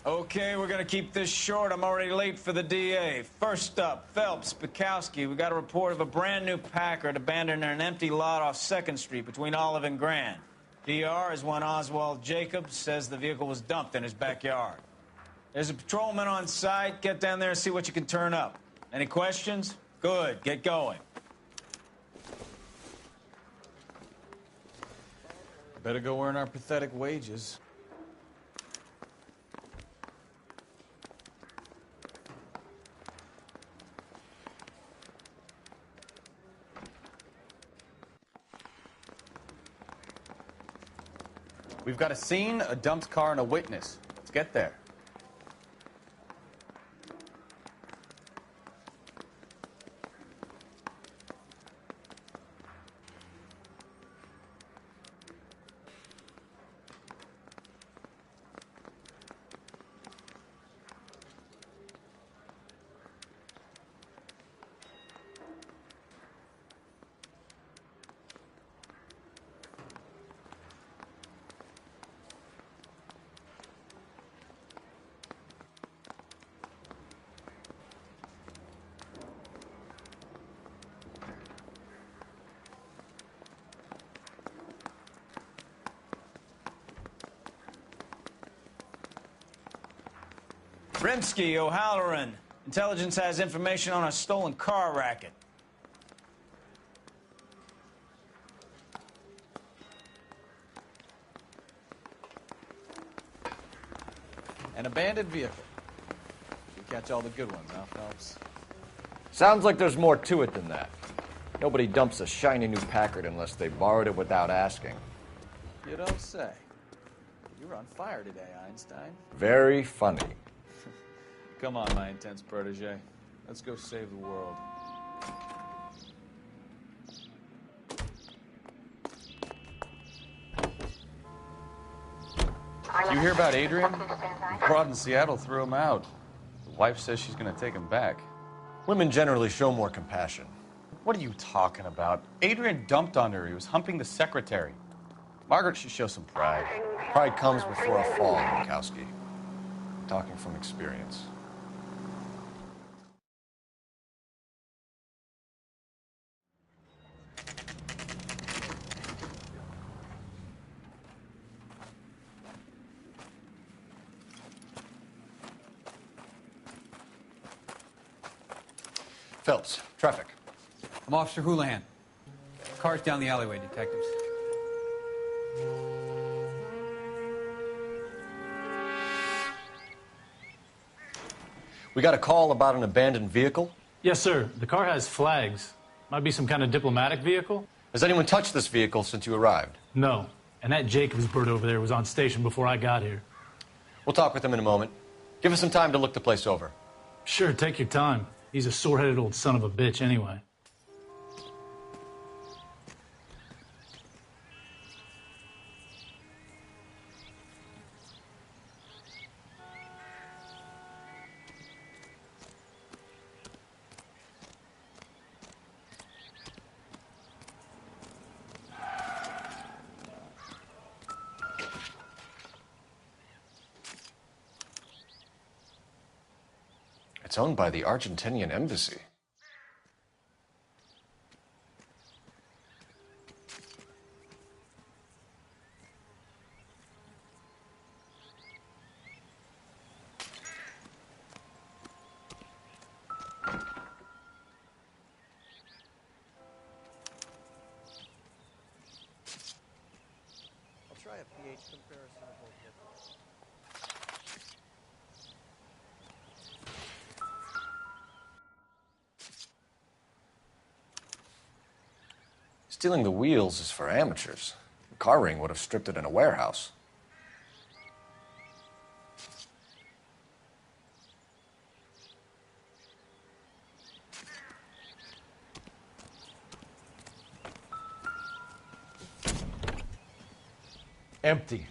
Okay, we're gonna keep this short. I'm already late for the DA. First up, Phelps, Bukowski. We got a report of a brand new Packard abandoned in an empty lot off 2nd Street between Olive and Grand. DR is one Oswald Jacobs, says the vehicle was dumped in his backyard. There's a patrolman on site. Get down there and see what you can turn up. Any questions? Good, get going. Better go earn our pathetic wages. We've got a scene, a dumped car, and a witness. Let's get there. Rimsky, O'Halloran. Intelligence has information on a stolen car racket. An abandoned vehicle. You catch all the good ones, huh, Phelps? Sounds like there's more to it than that. Nobody dumps a shiny new Packard unless they borrowed it without asking. You don't say. You're on fire today, Einstein. Very funny. Come on, my intense protege. Let's go save the world. You hear about Adrian? The broad in Seattle threw him out. The wife says she's going to take him back. Women generally show more compassion. What are you talking about? Adrian dumped on her. He was humping the secretary. Margaret should show some pride. Pride comes before a fall, Bukowski. I'm talking from experience. Phelps, traffic. I'm Officer Houlihan. Car's down the alleyway, detectives. We got a call about an abandoned vehicle. Yes, sir. The car has flags. Might be some kind of diplomatic vehicle. Has anyone touched this vehicle since you arrived? No. And that Jacobs bird over there was on station before I got here. We'll talk with him in a moment. Give us some time to look the place over. Sure, take your time. He's a sore-headed old son of a bitch anyway. It's owned by the Argentinian embassy. I'll try a pH comparison of both liquids. Stealing the wheels is for amateurs. The car ring would have stripped it in a warehouse. Empty.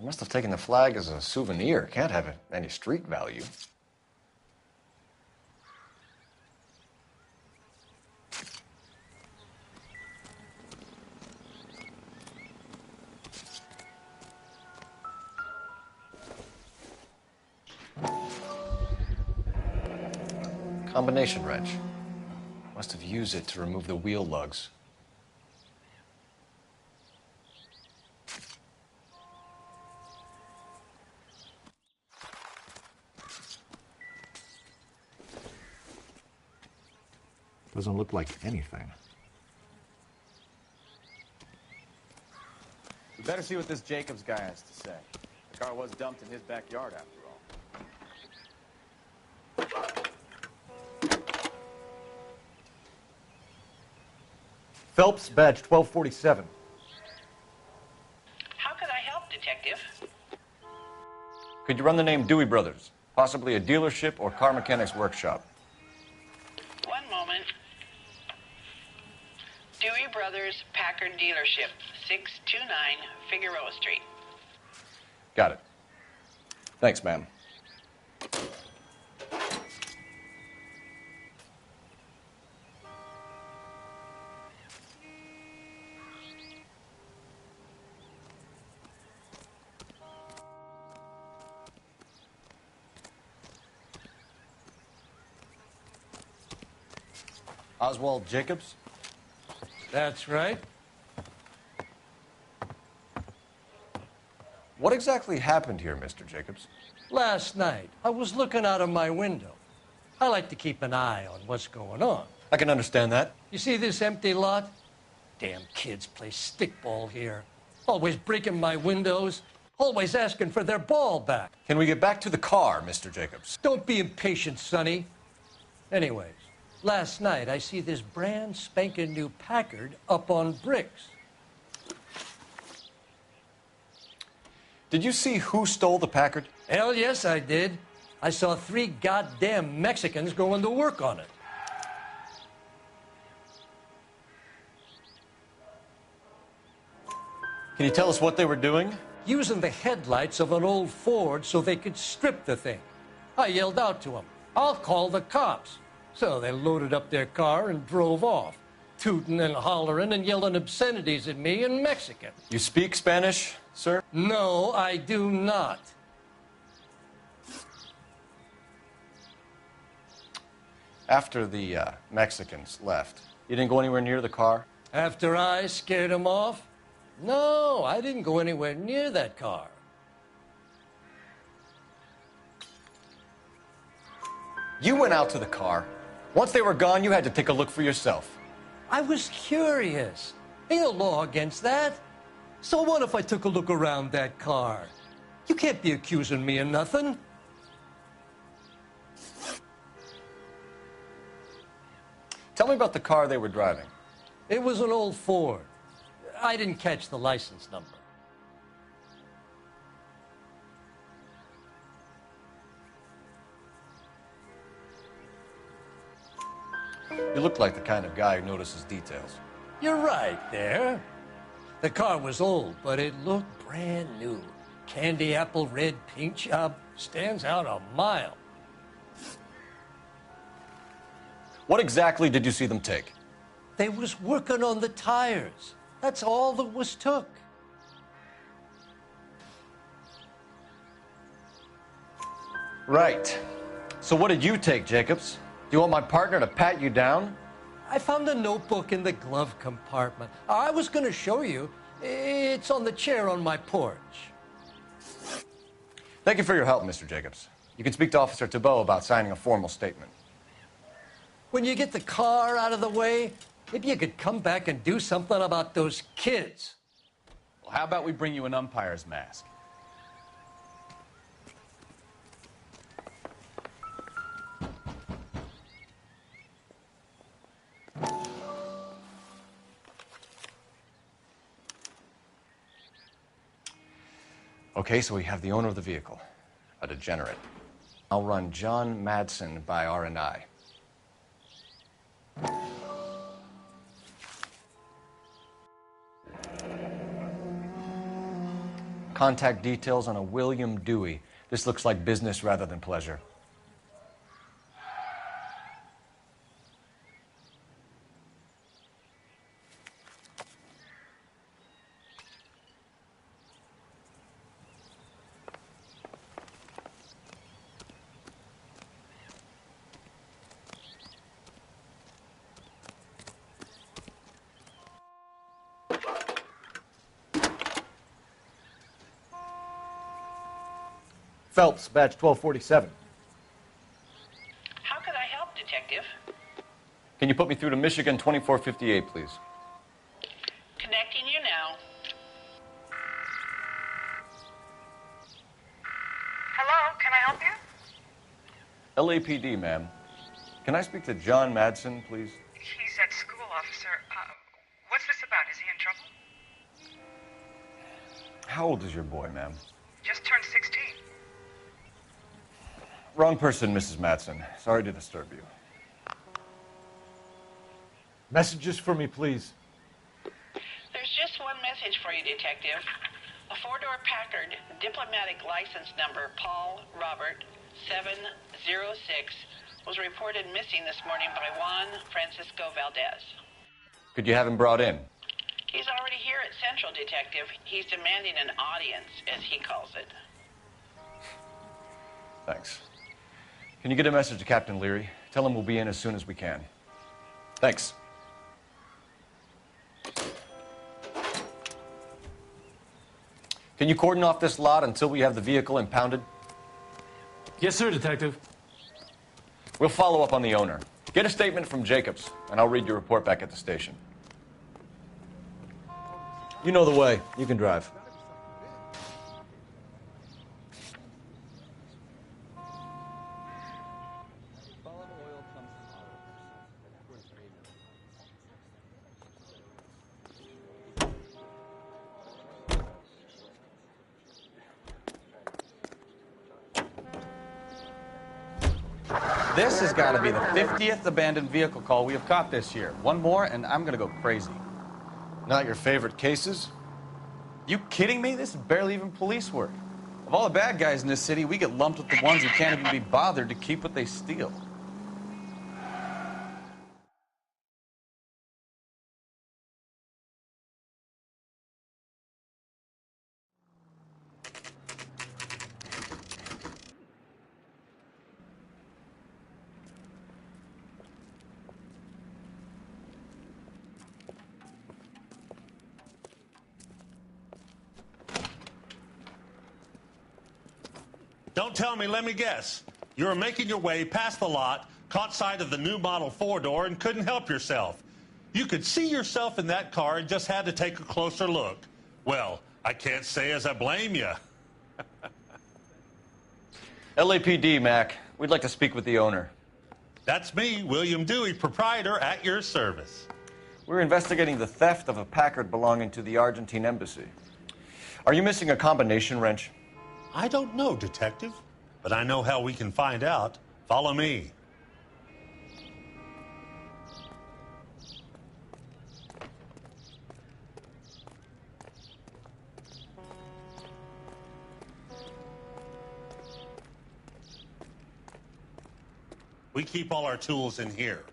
They must have taken the flag as a souvenir. Can't have any street value. Combination wrench. Must have used it to remove the wheel lugs. Doesn't look like anything. We better see what this Jacobs guy has to say. The car was dumped in his backyard, after all. Phelps, badge 1247. How can I help, Detective? Could you run the name Dewey Brothers? Possibly a dealership or car mechanics workshop. One moment. Dewey Brothers Packard Dealership, 629 Figueroa Street. Got it. Thanks, ma'am. Oswald Jacobs? That's right. What exactly happened here, Mr. Jacobs? Last night, I was looking out of my window. I like to keep an eye on what's going on. I can understand that. You see this empty lot? Damn kids play stickball here. Always breaking my windows. Always asking for their ball back. Can we get back to the car, Mr. Jacobs? Don't be impatient, Sonny. Anyways, last night I see this brand spanking new Packard up on bricks. Did you see who stole the Packard? Hell yes, I did. I saw 3 goddamn Mexicans going to work on it. Can you tell us what they were doing? Using the headlights of an old Ford so they could strip the thing. I yelled out to them, "I'll call the cops." So they loaded up their car and drove off, tooting and hollering and yelling obscenities at me in Mexican. You speak Spanish, sir? No, I do not. After the Mexicans left, you didn't go anywhere near the car? After I scared them off? No, I didn't go anywhere near that car. You went out to the car. Once they were gone, you had to take a look for yourself. I was curious. Ain't no law against that. So what if I took a look around that car? You can't be accusing me of nothing. Tell me about the car they were driving. It was an old Ford. I didn't catch the license number. You look like the kind of guy who notices details. You're right there. The car was old, but it looked brand new. Candy apple red paint job stands out a mile. What exactly did you see them take? They was working on the tires. That's all that was took. Right. So what did you take, Jacobs? Do you want my partner to pat you down? I found a notebook in the glove compartment. I was going to show you. It's on the chair on my porch. Thank you for your help, Mr. Jacobs. You can speak to Officer Thibault about signing a formal statement. When you get the car out of the way, maybe you could come back and do something about those kids. Well, how about we bring you an umpire's mask? Okay, so we have the owner of the vehicle, a degenerate. I'll run John Madsen by R&I. Contact details on a William Dewey. This looks like business rather than pleasure. Phelps, badge 1247. How can I help, Detective? Can you put me through to Michigan 2458, please? Connecting you now. Hello, can I help you? LAPD, ma'am. Can I speak to John Madsen, please? He's at school, officer. What's this about? Is he in trouble? How old is your boy, ma'am? Just turned 16. Wrong person, Mrs. Madsen. Sorry to disturb you. Messages for me, please. There's just one message for you, Detective. A four-door Packard, diplomatic license number Paul Robert 706, was reported missing this morning by Juan Francisco Valdez. Could you have him brought in? He's already here at Central, Detective. He's demanding an audience, as he calls it. Thanks. Can you get a message to Captain Leary? Tell him we'll be in as soon as we can. Thanks. Can you cordon off this lot until we have the vehicle impounded? Yes, sir, Detective. We'll follow up on the owner. Get a statement from Jacobs, and I'll read your report back at the station. You know the way. You can drive. This has got to be the 50th abandoned vehicle call we have caught this year. One more, and I'm going to go crazy. Not your favorite cases? You kidding me? This is barely even police work. Of all the bad guys in this city, we get lumped with the ones who can't even be bothered to keep what they steal. Don't tell me, let me guess. You were making your way past the lot, caught sight of the new model four-door, and couldn't help yourself. You could see yourself in that car and just had to take a closer look. Well, I can't say as I blame you. LAPD, Mac. We'd like to speak with the owner. That's me, William Dewey, proprietor, at your service. We're investigating the theft of a Packard belonging to the Argentine embassy. Are you missing a combination wrench? I don't know, Detective, but I know how we can find out. Follow me. We keep all our tools in here.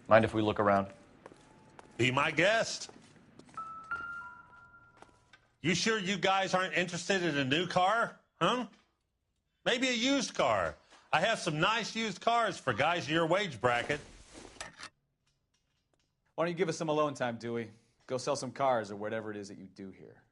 Mind if we look around? Be my guest. You sure you guys aren't interested in a new car? Huh? Maybe a used car. I have some nice used cars for guys in your wage bracket. Why don't you give us some alone time, Dewey? Go sell some cars or whatever it is that you do here.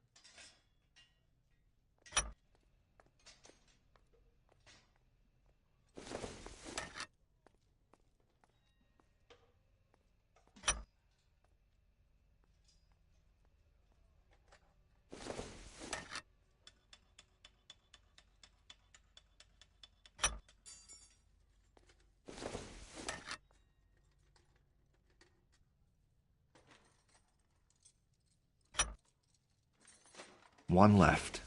One left.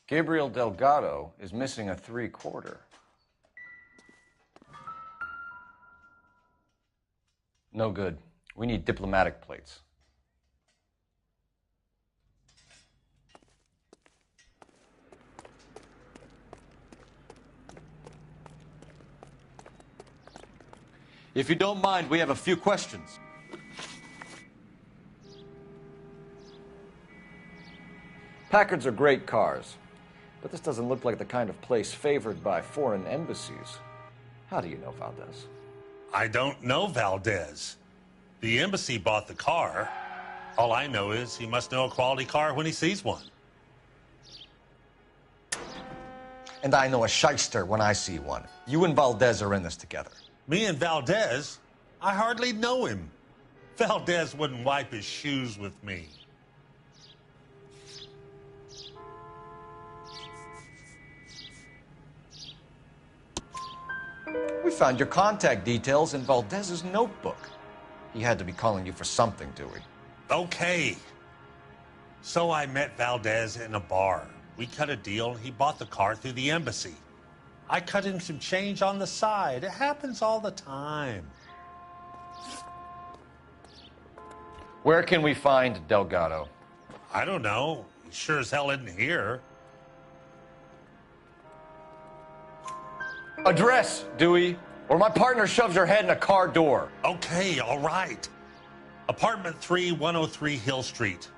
Gabriel Delgado is missing a 3/4. No good. We need diplomatic plates. If you don't mind, we have a few questions. Packards are great cars, but this doesn't look like the kind of place favored by foreign embassies. How do you know Valdez? I don't know Valdez. The embassy bought the car. All I know is he must know a quality car when he sees one. And I know a shyster when I see one. You and Valdez are in this together. Me and Valdez? I hardly know him. Valdez wouldn't wipe his shoes with me. We found your contact details in Valdez's notebook. He had to be calling you for something, Dewey. Okay. So I met Valdez in a bar. We cut a deal, and he bought the car through the embassy. I cut him some change on the side. It happens all the time. Where can we find Delgado? I don't know. He sure as hell isn't here. Address, Dewey, or my partner shoves your head in a car door. Okay, all right. Apartment 3, 103 Hill Street.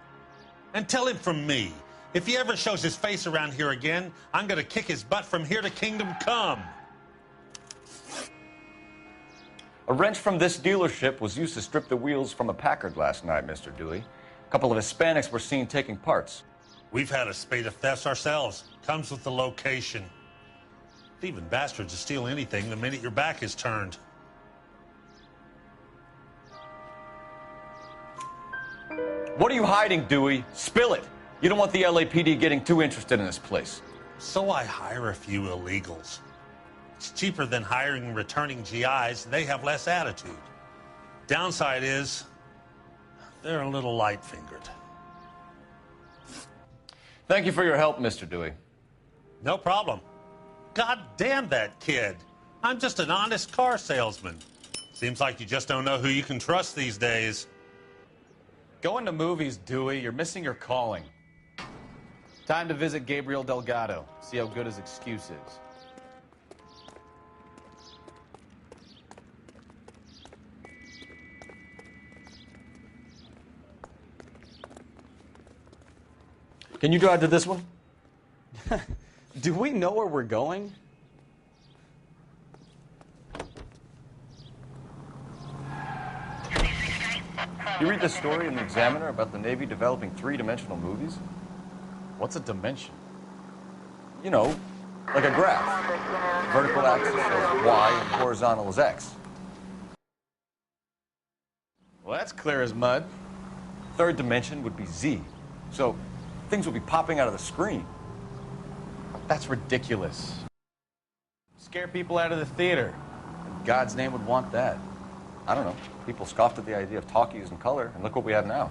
And tell him from me, if he ever shows his face around here again, I'm going to kick his butt from here to Kingdom Come. A wrench from this dealership was used to strip the wheels from a Packard last night, Mr. Dewey. A couple of Hispanics were seen taking parts. We've had a spate of thefts ourselves. Comes with the location. Thieving bastards will steal anything the minute your back is turned. What are you hiding, Dewey? Spill it. You don't want the LAPD getting too interested in this place. So I hire a few illegals. It's cheaper than hiring returning GIs, and they have less attitude. Downside is, they're a little light-fingered. Thank you for your help, Mr. Dewey. No problem. God damn that kid. I'm just an honest car salesman. Seems like you just don't know who you can trust these days. Going to movies, Dewey. You're missing your calling. Time to visit Gabriel Delgado. See how good his excuse is. Can you drive to this one? Do we know where we're going? You read the story in the Examiner about the Navy developing three-dimensional movies? What's a dimension? You know, like a graph. Vertical axis is Y and horizontal is X. Well, that's clear as mud. Third dimension would be Z. So things would be popping out of the screen. That's ridiculous. Scare people out of the theater. In God's name would want that. I don't know. People scoffed at the idea of talkies in color, and look what we have now.